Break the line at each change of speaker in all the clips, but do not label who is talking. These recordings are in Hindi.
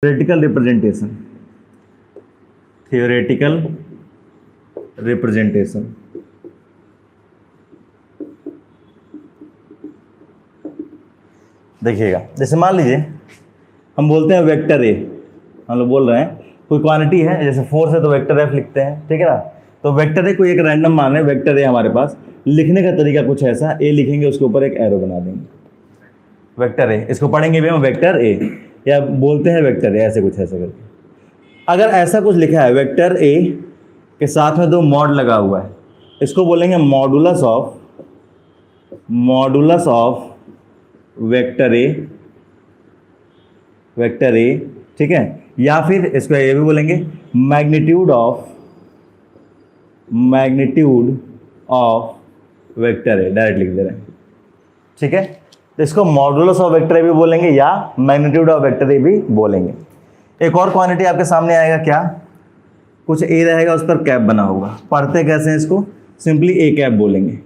Theoretical representation, theoretical representation. देखिएगा, जैसे मान लीजिए हम बोलते हैं वेक्टर ए, हम लोग बोल रहे हैं कोई क्वांटिटी है, जैसे फोर्स है तो वेक्टर एफ लिखते हैं, ठीक है ना। तो वेक्टर ए कोई एक रैंडम मान है, वेक्टर ए हमारे पास, लिखने का तरीका कुछ ऐसा, ए लिखेंगे उसके ऊपर एक एरो बना देंगे, वेक्टर ए, इसको पढ़ेंगे भी हम वेक्टर ए, या बोलते हैं वेक्टर ए, ऐसे कुछ ऐसे करके। अगर ऐसा कुछ लिखा है वेक्टर ए के साथ में दो मॉड लगा हुआ है, इसको बोलेंगे modulus of vector A, vector A, ठीक है। या फिर इसको ये भी बोलेंगे magnitude of vector A, direct लिख दे रहे हैं, ठीक है। तो इसको मॉडुलस ऑफ वेक्टर ए भी बोलेंगे या मैग्नीट्यूड ऑफ वेक्टर ए भी बोलेंगे। एक और क्वांटिटी आपके सामने आएगा, क्या, कुछ ए रहेगा, उस पर कैप बना होगा, पढ़ते कैसे हैं इसको, सिंपली ए कैप बोलेंगे,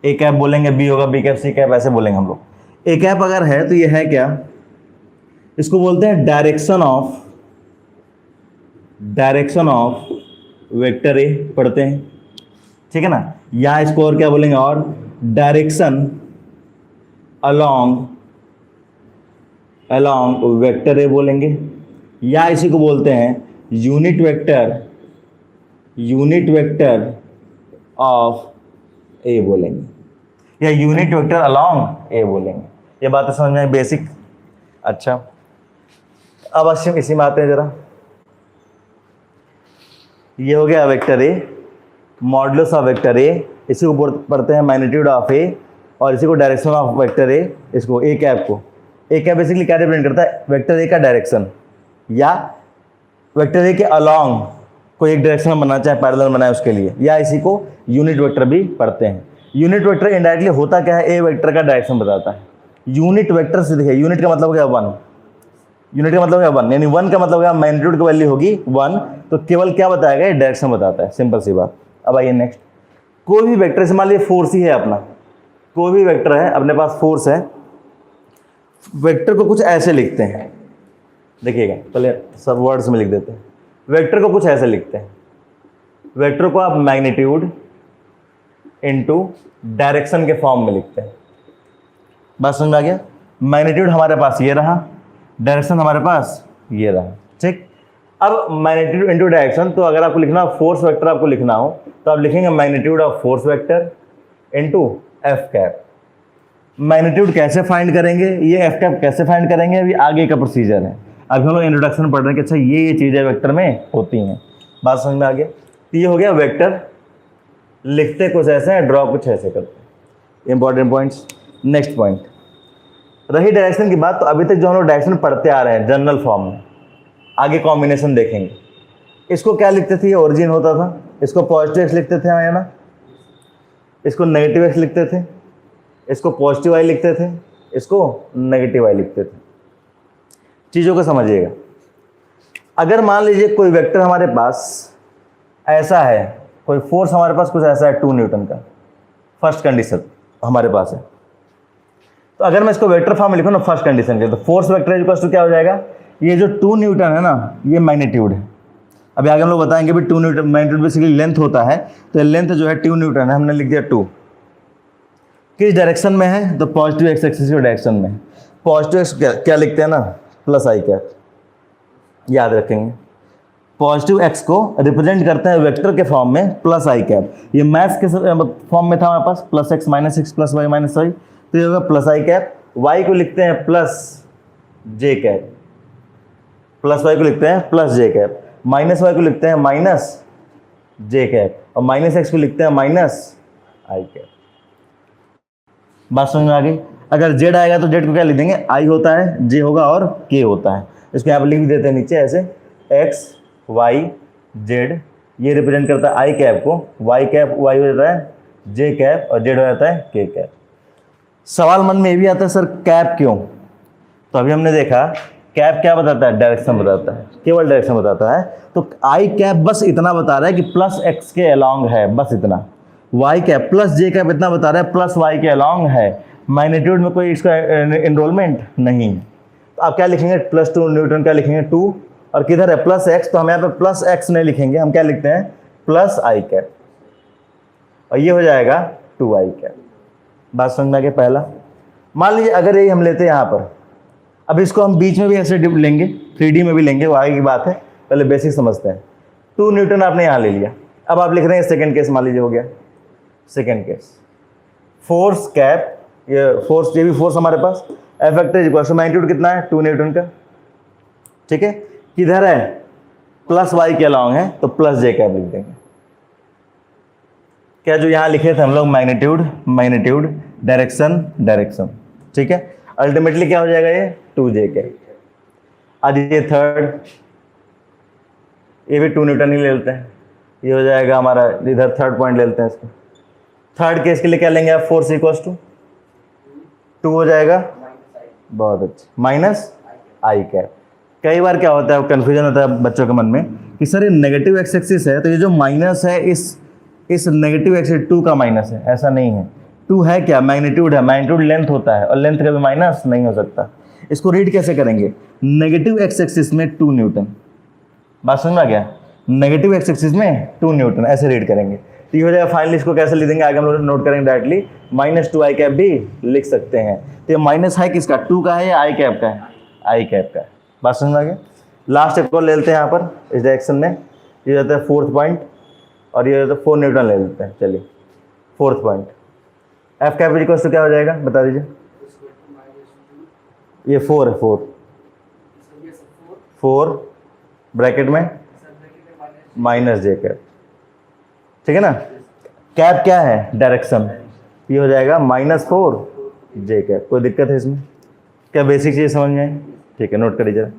ए कैप बोलेंगे, बी होगा बी कैप, सी कैप, ऐसे बोलेंगे हम लोग। ए कैप अगर है तो ये है क्या, इसको बोलते हैं डायरेक्शन ऑफ वेक्टर ए, पढ़ते हैं, ठीक है ना। या इसको और क्या बोलेंगे, और डायरेक्शन अलोंग वेक्टर ए बोलेंगे, या इसी को बोलते हैं यूनिट वेक्टर ऑफ ए बोलेंगे, या यूनिट वेक्टर अलोंग ए बोलेंगे। ये बातें समझ में बेसिक। अच्छा, अब अश्विन इसी में आते हैं जरा। ये हो गया vector A, modulus of vector A, इसी को पढ़ते हैं मैग्नीट्यूड ऑफ ए, और इसी को डायरेक्शन ऑफ वेक्टर ए, इसको ए कैप को। ए कैप बेसिकली क्या रिप्रेजेंट करता है, वेक्टर ए का डायरेक्शन, या वेक्टर ए के अलोंग कोई एक डायरेक्शन बनाना, चाहे पैरेलल बनाए उसके लिए, या इसी को यूनिट वेक्टर भी पढ़ते हैं। यूनिट वेक्टर इनडायरेक्टली होता क्या है, ए वेक्टर का डायरेक्शन बताता है। यूनिट वेक्टर से देखिए, यूनिट का मतलब क्या, 1, यूनिट का मतलब क्या 1, यानी 1 का मतलब क्या, मैग्नीट्यूड की वैल्यू होगी 1, तो केवल क्या बताएगा, ये डायरेक्शन बताता है, सिंपल सी बात। अब आइए नेक्स्ट, कोई भी वेक्टर से मान लीजिए फोर्स ही है अपना, कोई भी वेक्टर है अपने पास, फोर्स है, वेक्टर को कुछ ऐसे लिखते हैं, देखिएगा पहले सब वर्ड्स में लिख देते हैं। वेक्टर को कुछ ऐसे लिखते हैं, वेक्टर को आप मैग्नीट्यूड इनटू डायरेक्शन के फॉर्म में लिखते हैं। बात समझ में आ गया, मैग्नीट्यूड हमारे पास ये रहा, डायरेक्शन हमारे पास ये रहा, ठीक। अब मैग्नीट्यूड इनटू डायरेक्शन, तो अगर आपको लिखना हो फोर्स वेक्टर आपको लिखना हो, तो आप लिखेंगे magnitude of force vector into F cap. Magnitude कैसे फाइंड करेंगे, ये एफ कैप कैसे फाइंड करेंगे, अभी आगे का प्रोसीजर है। अभी हम लोग इंट्रोडक्शन पढ़ रहे हैं कि अच्छा ये चीज़ें वेक्टर में होती हैं। बात समझ में आ गया। तो ये हो गया वेक्टर, लिखते कुछ ऐसे हैं, ड्रॉ कुछ ऐसे करते हैं, इंपॉर्टेंट पॉइंट्स। नेक्स्ट पॉइंट, रही डायरेक्शन की बात, तो अभी तक जो हम लोग डायरेक्शन पढ़ते आ रहे हैं जनरल फॉर्म में, आगे कॉम्बिनेशन देखेंगे। इसको क्या लिखते थे, ओरिजिन होता था, इसको पॉजिटिव एक्स लिखते थे है ना, इसको नेगेटिव एक्स लिखते थे, इसको पॉजिटिव वाई लिखते थे, इसको नेगेटिव वाई लिखते थे। चीज़ों को समझिएगा। अगर मान लीजिए कोई वेक्टर हमारे पास ऐसा है, कोई फोर्स हमारे पास कुछ ऐसा है 2 न्यूटन का, फर्स्ट कंडीशन हमारे पास है, तो अगर मैं इसको वेक्टर फॉर्म में लिखूँ ना फर्स्ट कंडीशन के, तो फोर्स वेक्टर इक्वल टू क्या हो जाएगा, ये जो 2 न्यूटन है ना, ये मैग्नीट्यूड है। अभी आगे हम लोग बताएंगे भी 2 न्यूटन, मैग्नीट्यूड बेसिकली लेंथ होता है, तो लेंथ जो है 2 न्यूटन है, हमने लिख दिया 2। किस डायरेक्शन में है, तो पॉजिटिव एक्स एक्सिस के डायरेक्शन में। पॉजिटिव एक्स क्या लिखते हैं ना, प्लस आई कैप, याद रखेंगे। पॉजिटिव एक्स को रिप्रेजेंट करते हैं वेक्टर के फॉर्म में प्लस आई कैप। ये मैथ्स के फॉर्म में था हमारे पास, plus x minus x plus y minus y, तो ये होगा प्लस आई कैप। वाई को लिखते हैं प्लस जे कैप, प्लस वाई को लिखते हैं प्लस जे कैप, माइनस वाई को लिखते हैं माइनस जे कैप, और माइनस एक्स को लिखते हैं माइनस आई कैप। बात समझ में आ गई। अगर जेड आएगा तो जेड को क्या लिख देंगे, आई होता है, जे होगा और के होता है। इसको यहाँ पर लिख देते हैं नीचे ऐसे, एक्स वाई जेड, ये रिप्रेजेंट करता है आई कैप को, वाई कैप वाई हो जाता है जे कैप, और जेड हो जाता है के कैप। सवाल मन में ये भी आता है सर कैप क्यों, तो अभी हमने देखा कैप क्या बताता है, डायरेक्शन बताता है, केवल डायरेक्शन बताता है। तो आई कैप बस इतना बता रहा है कि प्लस एक्स के अलोंग है, बस इतना। वाई कैप प्लस जे कैप इतना बता रहा है प्लस वाई के अलोंग है। मैग्नीट्यूड में कोई इसका इनरोलमेंट नहीं है। आप क्या लिखेंगे, +2 न्यूटन, क्या लिखेंगे 2, और किधर है +x, तो हम यहाँ पे +x नहीं लिखेंगे, हम क्या लिखते हैं +i कैप, और ये हो जाएगा 2i कैप। बात समझ में आ गया। पहला मान लीजिए अगर ये हम लेते हैं यहाँ पर, अब इसको हम बीच में भी ऐसे लेंगे, 3D में भी लेंगे, वो आगे की बात है, पहले बेसिक समझते हैं। 2 न्यूटन आपने यहाँ ले लिया, अब आप लिख रहे हैं सेकंड केस, मान लीजिए हो गया सेकंड केस, फोर्स कैप, ये फोर्स, ये भी फोर्स हमारे पास, F vector is equal to magnitude कितना है 2 न्यूटन का, ठीक है, किधर है +y के अलॉन्ग है, तो +j कैप लिख देंगे। क्या जो यहाँ लिखे थे हम लोग मैग्नीट्यूड, मैग्नीट्यूड, डायरेक्शन, डायरेक्शन, ठीक है, अल्टीमेटली क्या हो जाएगा ये 2j कैप। आज ये थर्ड, ये भी 2 न्यूटन ही ले लेते हैं, ये हो जाएगा हमारा, इधर थर्ड पॉइंट ले लेते हैं इसको। थर्ड केस के लिए क्या लेंगे आप, फोर्स इक्वल टू 2 हो जाएगा, बहुत अच्छा, -i कैप। कई बार क्या होता है, कंफ्यूजन होता है बच्चों के मन में कि सर ये नेगेटिव एक्स एक्सिस है, तो ये जो माइनस है इस नेगेटिव एक्सिस 2 का माइनस है, ऐसा नहीं है। 2 है क्या, मैग्नीट्यूड है, मैग्नीट्यूड लेंथ होता है, और लेंथ कभी माइनस नहीं हो सकता। इसको रीड कैसे करेंगे, नेगेटिव एक्स एक्सिस में 2 न्यूटन, बात समझ में आ गया, नेगेटिव एक्स एक्सिस में 2 न्यूटन, ऐसे रीड करेंगे, तो ये हो जाएगा। फाइनली इसको कैसे लिख देंगे, आगे हम लोग नोट करेंगे डायरेक्टली, -2i कैप भी लिख सकते हैं। तो ये माइनस है किसका, 2 का है या i कैप का है, i कैप का है। बात समझ में आ गया। लास्ट एक और ले लेते हैं यहाँ पर, इस डायरेक्शन में, ये जाता है 4th पॉइंट, और ये जाता है 4 न्यूटन ले लेते हैं। चलिए 4th point, F cap equal to क्या हो जाएगा, बता दीजिए। ये 4 है, 4 ब्रैकेट में -j कैप, ठीक है ना। कैप क्या है, डायरेक्शन, ये हो जाएगा -4j कैप। कोई दिक्कत है इसमें, क्या बेसिक चीज़ समझ में आई, ठीक है, नोट करिए जरा।